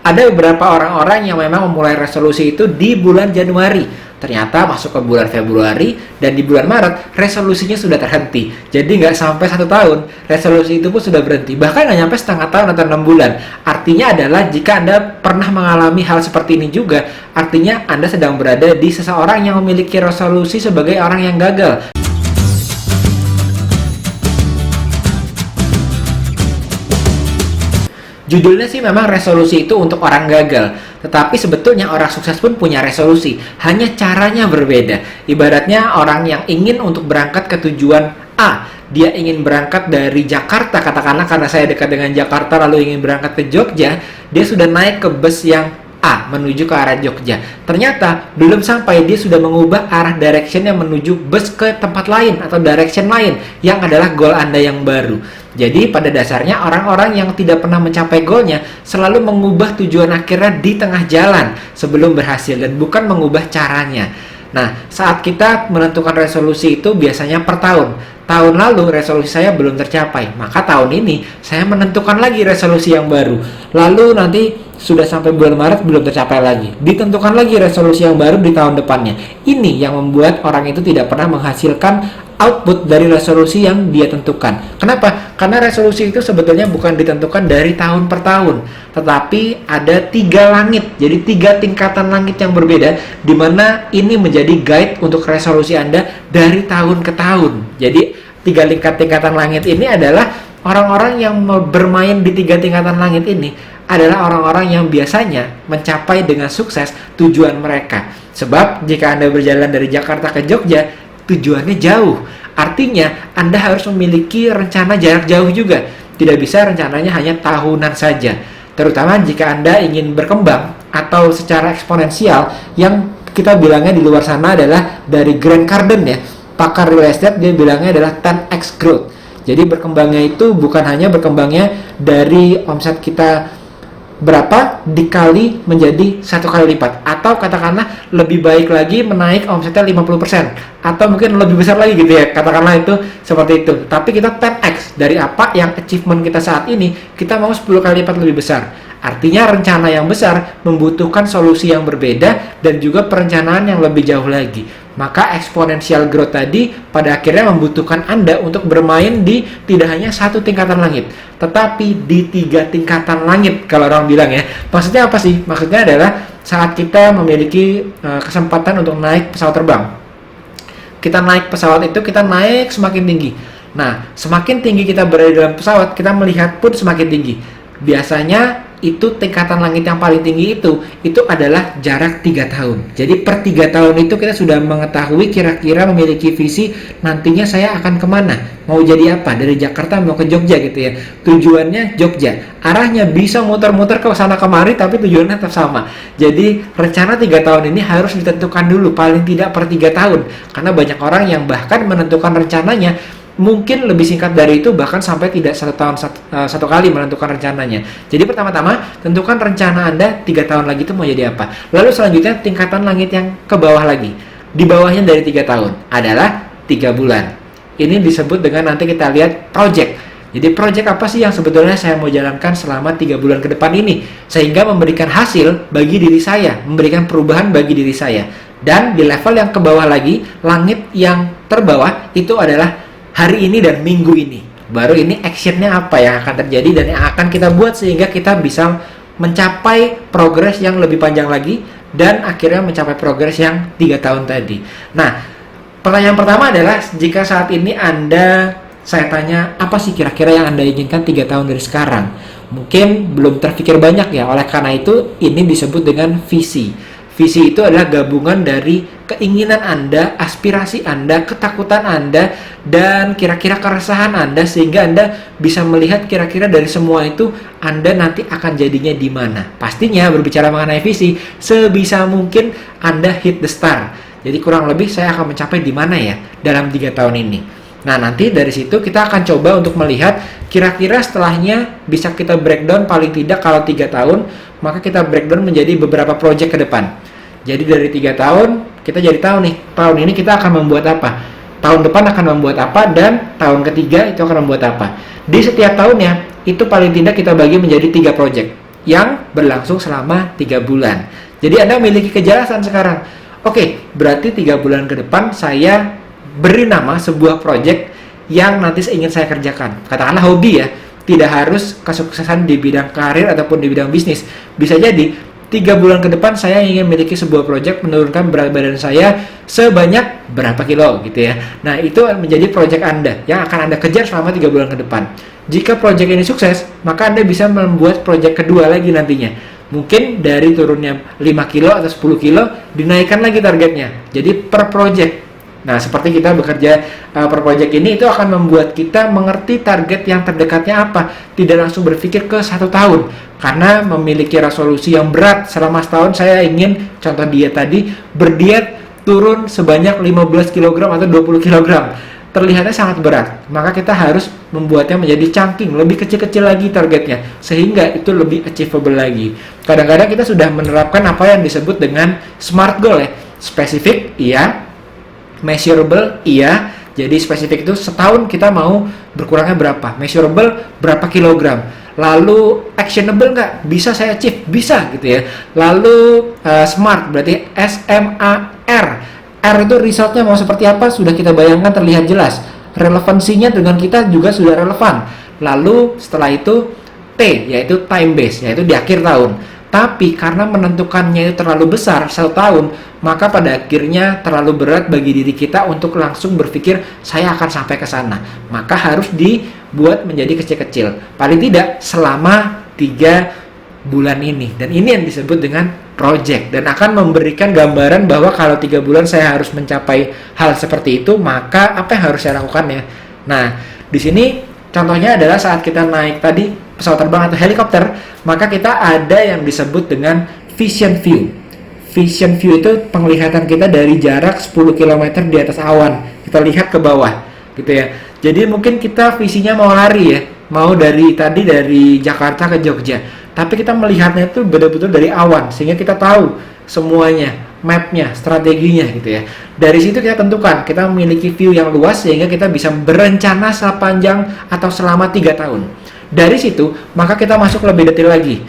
Ada beberapa orang-orang yang memang memulai resolusi itu di bulan Januari. Ternyata masuk ke bulan Februari dan di bulan Maret resolusinya sudah terhenti. Jadi nggak sampai 1 tahun, resolusi itu pun sudah berhenti. Bahkan nggak nyampe setengah tahun atau 6 bulan. Artinya adalah jika Anda pernah mengalami hal seperti ini juga, artinya Anda sedang berada di seseorang yang memiliki resolusi sebagai orang yang gagal. Judulnya sih memang resolusi itu untuk orang gagal, tetapi sebetulnya orang sukses pun punya resolusi, hanya caranya berbeda. Ibaratnya orang yang ingin untuk berangkat ke tujuan A, dia ingin berangkat dari Jakarta, katakanlah karena saya dekat dengan Jakarta lalu ingin berangkat ke Jogja, dia sudah naik ke bus yang A menuju ke arah Jogja. Ternyata belum sampai dia sudah mengubah arah directionnya menuju bus ke tempat lain atau direction lain yang adalah goal Anda yang baru. Jadi pada dasarnya orang-orang yang tidak pernah mencapai goalnya selalu mengubah tujuan akhirnya di tengah jalan sebelum berhasil dan bukan mengubah caranya. Nah, saat kita menentukan resolusi itu biasanya per tahun. Tahun lalu resolusi saya belum tercapai, maka tahun ini saya menentukan lagi resolusi yang baru. Lalu nanti sudah sampai bulan Maret belum tercapai lagi. Ditentukan lagi resolusi yang baru di tahun depannya. Ini yang membuat orang itu tidak pernah menghasilkan output dari resolusi yang dia tentukan. Kenapa? Karena resolusi itu sebetulnya bukan ditentukan dari tahun per tahun, tetapi ada 3 langit. Jadi 3 tingkatan langit yang berbeda, di mana ini menjadi guide untuk resolusi Anda dari tahun ke tahun. Jadi 3 tingkatan langit ini adalah orang-orang yang bermain di 3 tingkatan langit ini adalah orang-orang yang biasanya mencapai dengan sukses tujuan mereka. Sebab jika Anda berjalan dari Jakarta ke Jogja, tujuannya jauh. Artinya, Anda harus memiliki rencana jarak jauh juga. Tidak bisa rencananya hanya tahunan saja. Terutama jika Anda ingin berkembang atau secara eksponensial, yang kita bilangnya di luar sana adalah dari Grant Cardone ya. Pakar real estate dia bilangnya adalah 10x growth. Jadi berkembangnya itu bukan hanya berkembangnya dari omset kita berapa dikali menjadi 1 kali lipat, atau katakanlah lebih baik lagi menaik omsetnya 50% atau mungkin lebih besar lagi gitu ya, katakanlah itu seperti itu. Tapi kita 10x dari apa yang achievement kita saat ini, kita mau 10 kali lipat lebih besar. Artinya rencana yang besar membutuhkan solusi yang berbeda dan juga perencanaan yang lebih jauh lagi. Maka exponential growth tadi pada akhirnya membutuhkan Anda untuk bermain di tidak hanya 1 tingkatan langit, tetapi di 3 tingkatan langit kalau orang bilang ya. Maksudnya apa sih? Maksudnya adalah saat kita memiliki kesempatan untuk naik pesawat terbang. Kita naik pesawat itu, kita naik semakin tinggi. Nah, semakin tinggi kita berada dalam pesawat, kita melihat pun semakin tinggi. Biasanya itu tingkatan langit yang paling tinggi itu adalah jarak 3 tahun. Jadi per 3 tahun itu kita sudah mengetahui kira-kira memiliki visi nantinya saya akan kemana, mau jadi apa, dari Jakarta mau ke Jogja gitu ya. Tujuannya Jogja, arahnya bisa muter-muter ke sana kemari tapi tujuannya tetap sama. Jadi rencana 3 tahun ini harus ditentukan dulu paling tidak per 3 tahun, karena banyak orang yang bahkan menentukan rencananya mungkin lebih singkat dari itu, bahkan sampai tidak 1 tahun 1 kali menentukan rencananya. Jadi pertama-tama tentukan rencana Anda 3 tahun lagi itu mau jadi apa. Lalu selanjutnya tingkatan langit yang ke bawah lagi, di bawahnya dari 3 tahun adalah 3 bulan. Ini disebut dengan, nanti kita lihat, project. Jadi project apa sih yang sebetulnya saya mau jalankan selama 3 bulan ke depan ini, sehingga memberikan hasil bagi diri saya, memberikan perubahan bagi diri saya. Dan di level yang ke bawah lagi, langit yang terbawah itu adalah hari ini dan minggu ini. Baru ini actionnya apa yang akan terjadi dan yang akan kita buat sehingga kita bisa mencapai progres yang lebih panjang lagi dan akhirnya mencapai progres yang 3 tahun tadi. Nah, pertanyaan pertama adalah, jika saat ini saya tanya, apa sih kira-kira yang Anda inginkan 3 tahun dari sekarang? Mungkin belum terpikir banyak ya, oleh karena itu ini disebut dengan visi. Visi itu adalah gabungan dari keinginan Anda, aspirasi Anda, ketakutan Anda, dan kira-kira keresahan Anda, sehingga Anda bisa melihat kira-kira dari semua itu Anda nanti akan jadinya di mana. Pastinya berbicara mengenai visi, sebisa mungkin Anda hit the star. Jadi kurang lebih saya akan mencapai di mana ya dalam 3 tahun ini. Nah, nanti dari situ kita akan coba untuk melihat kira-kira setelahnya bisa kita breakdown, paling tidak kalau 3 tahun, maka kita breakdown menjadi beberapa project ke depan. Jadi dari 3 tahun, kita jadi tahu nih, tahun ini kita akan membuat apa, tahun depan akan membuat apa, dan tahun ketiga itu akan membuat apa. Di setiap tahunnya, itu paling tidak kita bagi menjadi 3 project. yang berlangsung selama 3 bulan. Jadi Anda memiliki kejelasan sekarang. Oke, berarti 3 bulan ke depan saya beri nama sebuah project yang nanti ingin saya kerjakan. Katakanlah hobi ya, tidak harus kesuksesan di bidang karir ataupun di bidang bisnis. Bisa jadi 3 bulan ke depan saya ingin memiliki sebuah project menurunkan berat badan saya sebanyak berapa kilo gitu ya. Nah, itu menjadi project Anda yang akan Anda kejar selama 3 bulan ke depan. Jika project ini sukses, maka Anda bisa membuat project kedua lagi nantinya. Mungkin dari turunnya 5 kilo atau 10 kilo, dinaikkan lagi targetnya. Jadi per project. Nah, seperti kita bekerja per project ini, itu akan membuat kita mengerti target yang terdekatnya apa. Tidak langsung berpikir ke 1 tahun. Karena memiliki resolusi yang berat. Selama setahun saya ingin, contoh diet tadi, berdiet turun sebanyak 15 kg atau 20 kg. Terlihatnya sangat berat. Maka kita harus membuatnya menjadi chunking, lebih kecil-kecil lagi targetnya. Sehingga itu lebih achievable lagi. Kadang-kadang kita sudah menerapkan apa yang disebut dengan SMART goal ya. Spesifik, iya. Measurable, iya. Jadi spesifik itu setahun kita mau berkurangnya berapa. Measurable, berapa kilogram. Lalu actionable nggak? Bisa saya achieve? Bisa gitu ya. Lalu SMART, berarti SMAR. R itu resultnya mau seperti apa? Sudah kita bayangkan terlihat jelas. Relevansinya dengan kita juga sudah relevan. Lalu setelah itu T, yaitu time base, yaitu di akhir tahun. Tapi karena menentukannya itu terlalu besar 1 tahun, maka pada akhirnya terlalu berat bagi diri kita untuk langsung berpikir saya akan sampai ke sana. Maka harus dibuat menjadi kecil-kecil. Paling tidak selama 3 bulan ini. Dan ini yang disebut dengan project. Dan akan memberikan gambaran bahwa kalau 3 bulan saya harus mencapai hal seperti itu, maka apa yang harus saya lakukan ya? Nah, di sini contohnya adalah saat kita naik tadi pesawat terbang atau helikopter, maka kita ada yang disebut dengan vision view. Vision view itu penglihatan kita dari jarak 10 km di atas awan. Kita lihat ke bawah, gitu ya. Jadi mungkin kita visinya mau lari ya, mau dari Jakarta ke Jogja. Tapi kita melihatnya itu betul-betul dari awan, sehingga kita tahu semuanya, mapnya, strateginya gitu ya. Dari situ kita tentukan, kita memiliki view yang luas sehingga kita bisa berencana sepanjang atau selama 3 tahun. Dari situ, maka kita masuk lebih detail lagi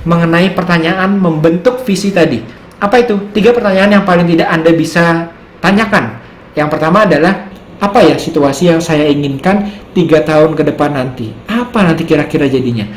mengenai pertanyaan membentuk visi tadi. Apa itu? 3 pertanyaan yang paling tidak Anda bisa tanyakan. Yang pertama adalah, apa ya situasi yang saya inginkan 3 tahun ke depan nanti? Apa nanti kira-kira jadinya?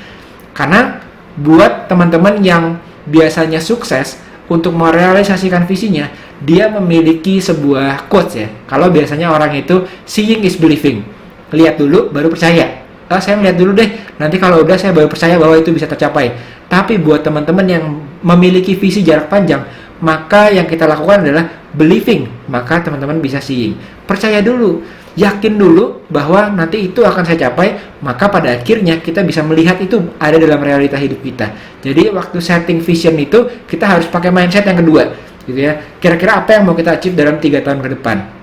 Karena buat teman-teman yang biasanya sukses untuk merealisasikan visinya, dia memiliki sebuah quotes ya. Kalau biasanya orang itu seeing is believing. Lihat dulu baru percaya. Saya melihat dulu deh, nanti kalau udah saya baru percaya bahwa itu bisa tercapai. Tapi buat teman-teman yang memiliki visi jarak panjang, maka yang kita lakukan adalah believing. Maka teman-teman bisa seeing. Percaya dulu, yakin dulu bahwa nanti itu akan saya capai, maka pada akhirnya kita bisa melihat itu ada dalam realita hidup kita. Jadi waktu setting vision itu, kita harus pakai mindset yang kedua, gitu ya. Kira-kira apa yang mau kita achieve dalam 3 tahun ke depan?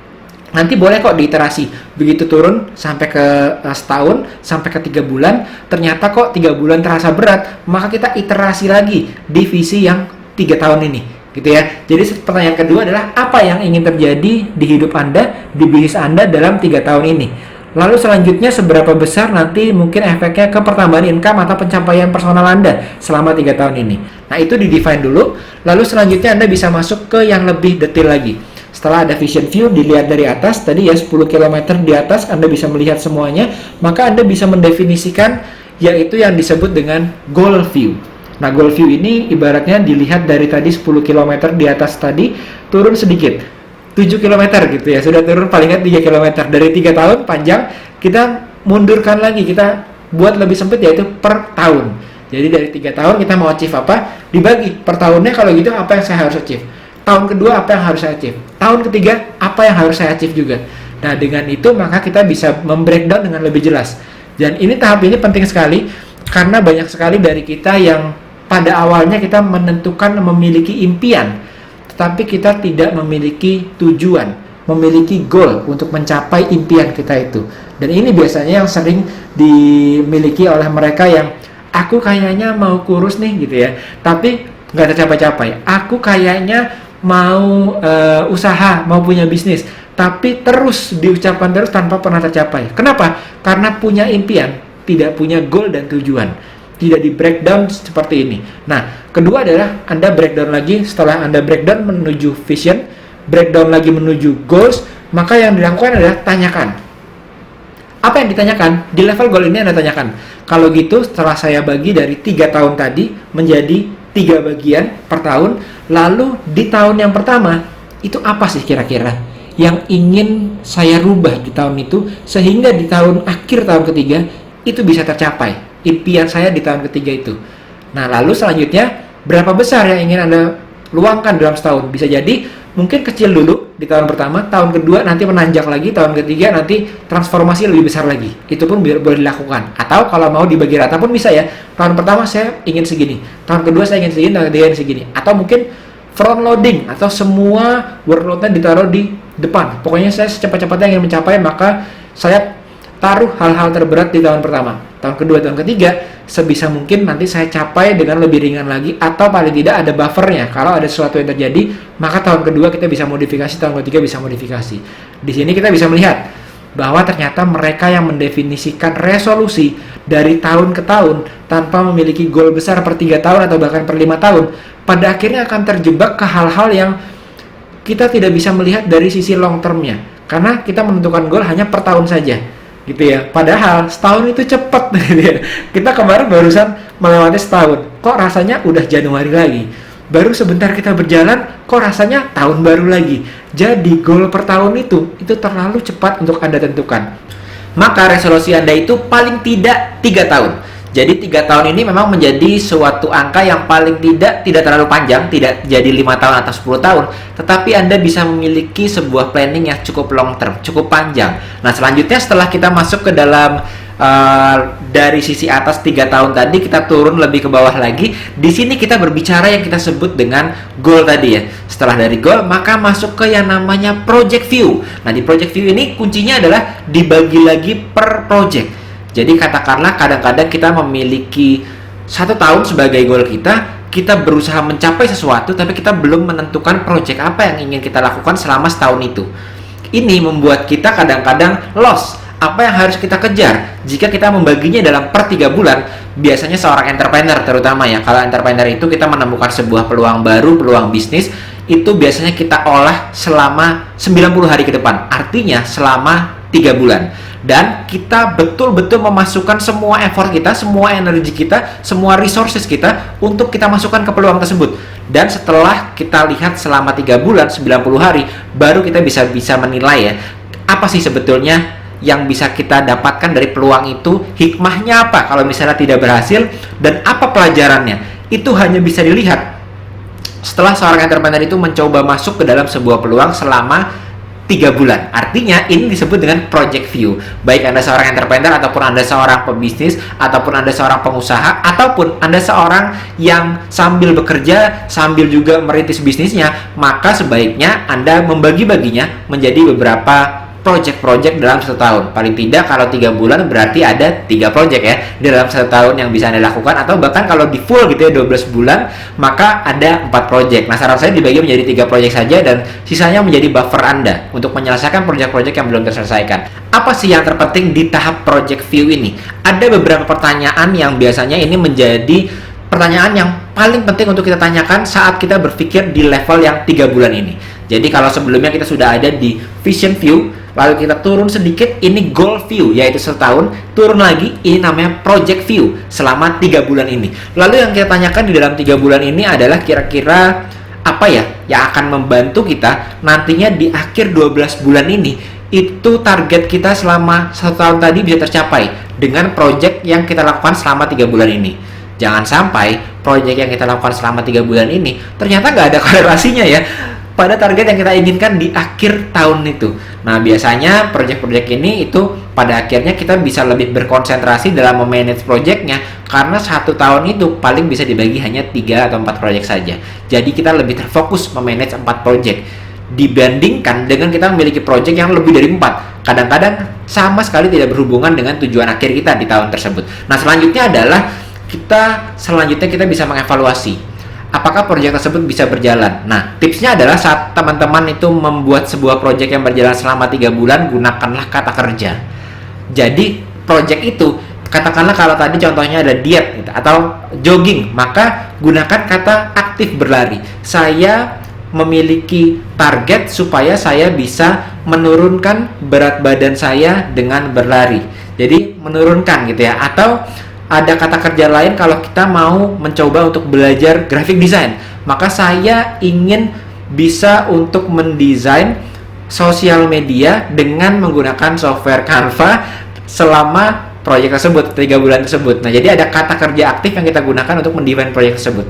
Nanti boleh kok diiterasi. Begitu turun sampai ke setahun, sampai ke 3 bulan, ternyata kok 3 bulan terasa berat, maka kita iterasi lagi di visi yang 3 tahun ini, gitu ya. Jadi pertanyaan kedua adalah apa yang ingin terjadi di hidup Anda, di bisnis Anda dalam 3 tahun ini. Lalu selanjutnya seberapa besar nanti mungkin efeknya ke pertambahan income atau pencapaian personal Anda selama 3 tahun ini. Nah, itu di-define dulu. Lalu selanjutnya Anda bisa masuk ke yang lebih detail lagi. Setelah ada vision view, dilihat dari atas, tadi ya 10 km di atas, Anda bisa melihat semuanya, maka Anda bisa mendefinisikan yaitu yang disebut dengan goal view. Nah, goal view ini ibaratnya dilihat dari tadi 10 km di atas tadi, turun sedikit, 7 km gitu ya, sudah turun paling nggak 3 km. Dari 3 tahun panjang, kita mundurkan lagi, kita buat lebih sempit yaitu per tahun. Jadi dari 3 tahun kita mau achieve apa, dibagi per tahunnya, kalau gitu apa yang saya harus achieve. Tahun kedua apa yang harus saya achieve? Tahun ketiga apa yang harus saya achieve juga? Nah, dengan itu maka kita bisa membreakdown dengan lebih jelas. Dan ini tahap ini penting sekali karena banyak sekali dari kita yang pada awalnya kita menentukan memiliki impian, tetapi kita tidak memiliki tujuan, memiliki goal untuk mencapai impian kita itu. Dan ini biasanya yang sering dimiliki oleh mereka yang aku kayaknya mau kurus nih gitu ya, tapi nggak tercapai-capai. Aku kayaknya mau usaha, mau punya bisnis, tapi terus diucapkan terus tanpa pernah tercapai. Kenapa? Karena punya impian, tidak punya goal dan tujuan. tidak di breakdown seperti ini. Nah, kedua adalah Anda breakdown lagi, setelah Anda breakdown menuju vision, breakdown lagi menuju goals, maka yang dilakukan adalah tanyakan. Apa yang ditanyakan? Di level goal ini Anda tanyakan, kalau gitu setelah saya bagi dari 3 tahun tadi menjadi 3 bagian per tahun, lalu di tahun yang pertama, itu apa sih kira-kira yang ingin saya rubah di tahun itu, sehingga di akhir tahun ketiga, itu bisa tercapai, impian saya di tahun ketiga itu. Nah, lalu selanjutnya, berapa besar yang ingin Anda luangkan dalam setahun? Bisa jadi mungkin kecil dulu di tahun pertama, tahun kedua nanti menanjak lagi, tahun ketiga nanti transformasi lebih besar lagi. Itu pun boleh dilakukan. Atau kalau mau dibagi rata pun bisa ya. Tahun pertama saya ingin segini, tahun kedua saya ingin segini, tahun ketiga ingin segini. Atau mungkin front loading, atau semua workload-nya ditaruh di depan. Pokoknya saya secepat-cepatnya ingin mencapai, maka saya taruh hal-hal terberat di tahun pertama. Tahun kedua, tahun ketiga, sebisa mungkin nanti saya capai dengan lebih ringan lagi, atau paling tidak ada buffernya. Kalau ada sesuatu yang terjadi, maka tahun kedua kita bisa modifikasi, tahun ketiga bisa modifikasi. Di sini kita bisa melihat bahwa ternyata mereka yang mendefinisikan resolusi dari tahun ke tahun tanpa memiliki goal besar per 3 tahun atau bahkan per 5 tahun, pada akhirnya akan terjebak ke hal-hal yang kita tidak bisa melihat dari sisi long termnya. Karena kita menentukan goal hanya per tahun saja, gitu ya. Padahal setahun itu cepat gitu ya. Kita kemarin barusan melewati setahun, kok rasanya udah Januari lagi. Baru sebentar kita berjalan, kok rasanya tahun baru lagi. Jadi goal per tahun itu terlalu cepat untuk Anda tentukan. Maka resolusi Anda itu paling tidak 3 tahun. Jadi 3 tahun ini memang menjadi suatu angka yang paling tidak terlalu panjang, tidak jadi 5 tahun atau 10 tahun, tetapi Anda bisa memiliki sebuah planning yang cukup long term, cukup panjang. Nah, selanjutnya setelah kita masuk ke dalam dari sisi atas 3 tahun tadi, kita turun lebih ke bawah lagi. Di sini kita berbicara yang kita sebut dengan goal tadi ya. Setelah dari goal, maka masuk ke yang namanya project view. Nah, di project view ini kuncinya adalah dibagi lagi per project. Jadi katakanlah kadang-kadang kita memiliki 1 tahun sebagai goal kita berusaha mencapai sesuatu, tapi kita belum menentukan project apa yang ingin kita lakukan selama setahun itu. Ini membuat kita kadang-kadang lost. Apa yang harus kita kejar? Jika kita membaginya dalam per 3 bulan, biasanya seorang entrepreneur terutama ya, kalau entrepreneur itu kita menemukan sebuah peluang baru, peluang bisnis, itu biasanya kita olah selama 90 hari ke depan. Artinya selama 3 bulan. Dan kita betul-betul memasukkan semua effort kita, semua energi kita, semua resources kita untuk kita masukkan ke peluang tersebut. Dan setelah kita lihat selama 3 bulan, 90 hari, baru kita bisa menilai ya, apa sih sebetulnya yang bisa kita dapatkan dari peluang itu, hikmahnya apa kalau misalnya tidak berhasil, dan apa pelajarannya. Itu hanya bisa dilihat setelah seorang entrepreneur itu mencoba masuk ke dalam sebuah peluang selama 3 bulan. Artinya ini disebut dengan project view. Baik Anda seorang entrepreneur, ataupun Anda seorang pebisnis, ataupun Anda seorang pengusaha, ataupun Anda seorang yang sambil bekerja, sambil juga merintis bisnisnya, maka sebaiknya Anda membagi-baginya menjadi beberapa project-project dalam 1 tahun. Paling tidak kalau 3 bulan berarti ada 3 project ya di dalam 1 tahun yang bisa Anda lakukan, atau bahkan kalau di full gitu ya 12 bulan, maka ada 4 project. Nah, saran saya dibagi menjadi 3 project saja, dan sisanya menjadi buffer Anda untuk menyelesaikan project-project yang belum terselesaikan. Apa sih yang terpenting di tahap project view ini? Ada beberapa pertanyaan yang biasanya ini menjadi pertanyaan yang paling penting untuk kita tanyakan saat kita berpikir di level yang 3 bulan ini. Jadi kalau sebelumnya kita sudah ada di vision view, lalu kita turun sedikit, ini goal view, yaitu setahun, turun lagi, ini namanya project view, selama 3 bulan ini. Lalu yang kita tanyakan di dalam 3 bulan ini adalah kira-kira apa ya yang akan membantu kita nantinya di akhir 12 bulan ini, itu target kita selama 1 tahun tadi bisa tercapai dengan project yang kita lakukan selama 3 bulan ini. Jangan sampai project yang kita lakukan selama 3 bulan ini ternyata nggak ada kolerasinya ya pada target yang kita inginkan di akhir tahun itu. Nah, biasanya project-project ini itu pada akhirnya kita bisa lebih berkonsentrasi dalam memanage projectnya, karena 1 tahun itu paling bisa dibagi hanya 3 atau 4 project saja. Jadi kita lebih terfokus memanage 4 project dibandingkan dengan kita memiliki project yang lebih dari 4. Kadang-kadang sama sekali tidak berhubungan dengan tujuan akhir kita di tahun tersebut. Nah, selanjutnya adalah kita bisa mengevaluasi apakah proyek tersebut bisa berjalan. Nah, tipsnya adalah saat teman-teman itu membuat sebuah proyek yang berjalan selama 3 bulan, gunakanlah kata kerja. Jadi, proyek itu Katakanlah kalau tadi contohnya ada diet gitu, atau jogging, maka gunakan kata aktif berlari. Saya memiliki target supaya saya bisa menurunkan berat badan saya dengan berlari. Jadi menurunkan gitu ya. Atau ada kata kerja lain kalau kita mau mencoba untuk belajar graphic design, maka saya ingin bisa untuk mendesain sosial media dengan menggunakan software Canva selama proyek tersebut, 3 bulan tersebut. Nah, jadi ada kata kerja aktif yang kita gunakan untuk mendefine proyek tersebut.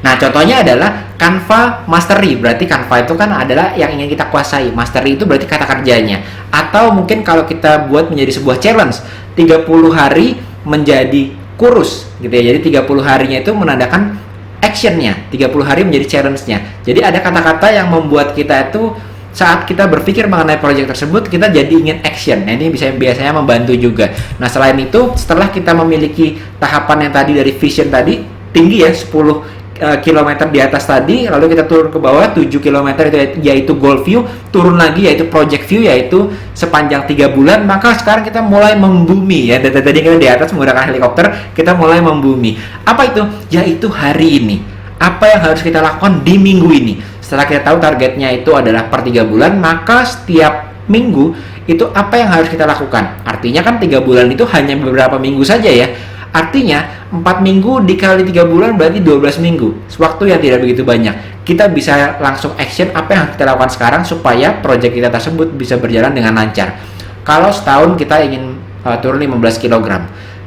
Nah, contohnya adalah Canva Mastery. Berarti Canva itu kan adalah yang ingin kita kuasai. Mastery itu berarti kata kerjanya. Atau mungkin kalau kita buat menjadi sebuah challenge, 30 hari menjadi kurus gitu ya. Jadi 30 harinya itu menandakan actionnya, 30 hari menjadi challenge-nya. Jadi ada kata-kata yang membuat kita itu saat kita berpikir mengenai proyek tersebut, kita jadi ingin action. Nah, ini biasanya membantu juga. Nah, selain itu, setelah kita memiliki tahapan yang tadi dari vision tadi, tinggi ya, 10 kilometer di atas tadi, lalu kita turun ke bawah 7 kilometer yaitu goal view, turun lagi yaitu project view, yaitu sepanjang 3 bulan, maka sekarang kita mulai membumi ya. Dan tadi kita di atas menggunakan helikopter, kita mulai membumi. Apa itu? Yaitu hari ini. Apa yang harus kita lakukan di minggu ini? Setelah kita tahu targetnya itu adalah per 3 bulan, maka setiap minggu itu apa yang harus kita lakukan? Artinya kan 3 bulan itu hanya beberapa minggu saja ya. Artinya 4 minggu dikali 3 bulan berarti 12 minggu. Waktu yang tidak begitu banyak. Kita bisa langsung action apa yang kita lakukan sekarang supaya proyek kita tersebut bisa berjalan dengan lancar. Kalau setahun kita ingin turun 15 kg,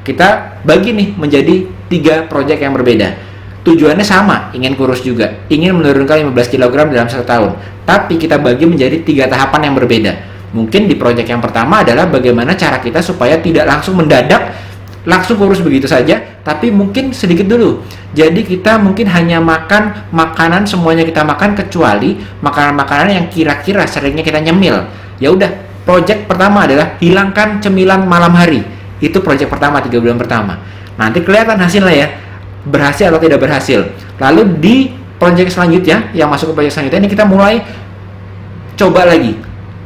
kita bagi nih menjadi 3 proyek yang berbeda. Tujuannya sama, ingin kurus juga, ingin menurunkan 15 kg dalam 1 tahun. Tapi kita bagi menjadi 3 tahapan yang berbeda. Mungkin di proyek yang pertama adalah bagaimana cara kita supaya tidak langsung mendadak, langsung kurus begitu saja, tapi mungkin sedikit dulu. Jadi kita mungkin hanya makan makanan, semuanya kita makan kecuali makanan-makanan yang kira-kira seringnya kita nyemil. Ya udah, proyek pertama adalah hilangkan cemilan malam hari. Itu proyek pertama, 3 bulan pertama. Nanti kelihatan hasilnya ya, berhasil atau tidak berhasil. Lalu di proyek selanjutnya, yang masuk ke proyek selanjutnya, ini kita mulai coba lagi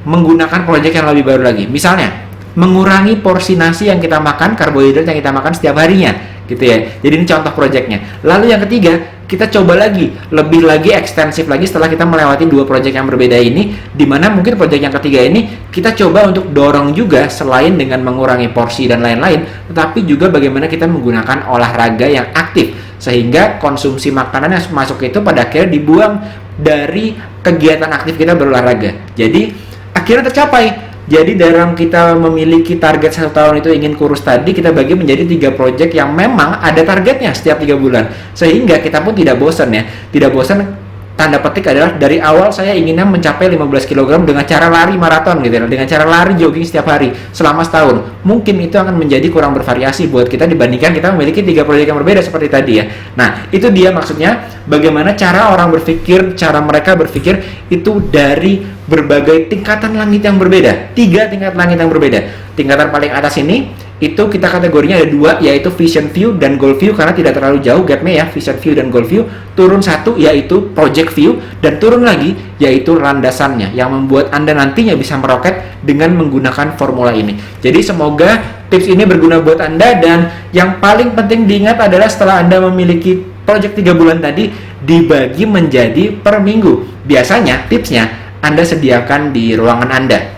menggunakan proyek yang lebih baru lagi. Misalnya mengurangi porsi nasi yang kita makan, karbohidrat yang kita makan setiap harinya gitu ya. Jadi ini contoh proyeknya. Lalu yang ketiga, kita coba lagi, lebih lagi ekstensif lagi setelah kita melewati 2 proyek yang berbeda ini, dimana mungkin proyek yang ketiga ini kita coba untuk dorong juga selain dengan mengurangi porsi dan lain-lain, tetapi juga bagaimana kita menggunakan olahraga yang aktif sehingga konsumsi makanan yang masuk itu pada akhirnya dibuang dari kegiatan aktif kita berolahraga. Jadi akhirnya tercapai. Jadi dalam kita memiliki target 1 tahun itu ingin kurus tadi, kita bagi menjadi 3 proyek yang memang ada targetnya setiap 3 bulan. Sehingga kita pun tidak bosan ya. Tidak bosan, tanda petik adalah dari awal saya inginnya mencapai 15 kg dengan cara lari maraton gitu ya. Dengan cara lari jogging setiap hari selama setahun. Mungkin itu akan menjadi kurang bervariasi buat kita dibandingkan kita memiliki 3 proyek yang berbeda seperti tadi ya. Nah, itu dia maksudnya bagaimana cara orang berpikir, cara mereka berpikir itu dari berbagai tingkatan langit yang berbeda. 3 tingkat langit yang berbeda. Tingkatan paling atas ini itu kita kategorinya ada 2, yaitu vision view dan goal view, karena tidak terlalu jauh gapnya ya, vision view dan goal view. Turun 1 yaitu project view, dan turun lagi yaitu landasannya yang membuat Anda nantinya bisa meroket dengan menggunakan formula ini. Jadi semoga tips ini berguna buat Anda, dan yang paling penting diingat adalah setelah Anda memiliki project 3 bulan tadi, dibagi menjadi per minggu. Biasanya tipsnya Anda sediakan di ruangan Anda.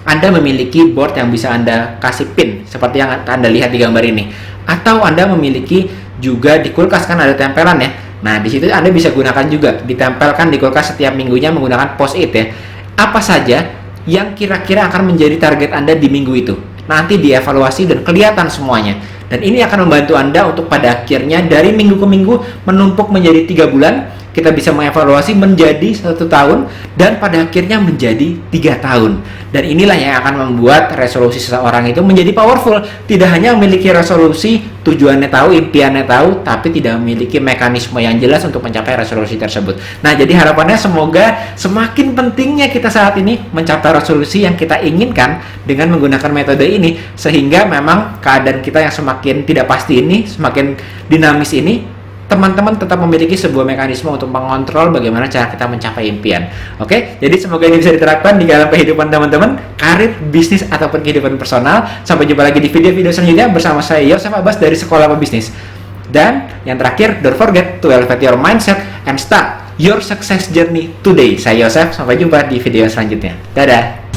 Anda memiliki board yang bisa Anda kasih pin seperti yang Anda lihat di gambar ini. Atau Anda memiliki juga di kulkas, kan ada tempelan ya. Nah, di situ Anda bisa gunakan juga, ditempelkan di kulkas setiap minggunya menggunakan post-it ya. Apa saja yang kira-kira akan menjadi target Anda di minggu itu. Nanti dievaluasi dan kelihatan semuanya. Dan ini akan membantu Anda untuk pada akhirnya dari minggu ke minggu menumpuk menjadi 3 bulan. Kita bisa mengevaluasi menjadi 1 tahun, dan pada akhirnya menjadi 3 tahun. Dan inilah yang akan membuat resolusi seseorang itu menjadi powerful. Tidak hanya memiliki resolusi, tujuannya tahu, impiannya tahu, tapi tidak memiliki mekanisme yang jelas untuk mencapai resolusi tersebut. Nah, jadi harapannya semoga semakin pentingnya kita saat ini mencapai resolusi yang kita inginkan dengan menggunakan metode ini, sehingga memang keadaan kita yang semakin tidak pasti ini, semakin dinamis ini, teman-teman tetap memiliki sebuah mekanisme untuk mengontrol bagaimana cara kita mencapai impian. Oke, jadi semoga ini bisa diterapkan di dalam kehidupan teman-teman, karir, bisnis, ataupun kehidupan personal. Sampai jumpa lagi di video-video selanjutnya bersama saya Yosef Abbas dari Sekolah Pebisnis. Dan yang terakhir, don't forget to elevate your mindset and start your success journey today. Saya Yosef, sampai jumpa di video selanjutnya. Dadah!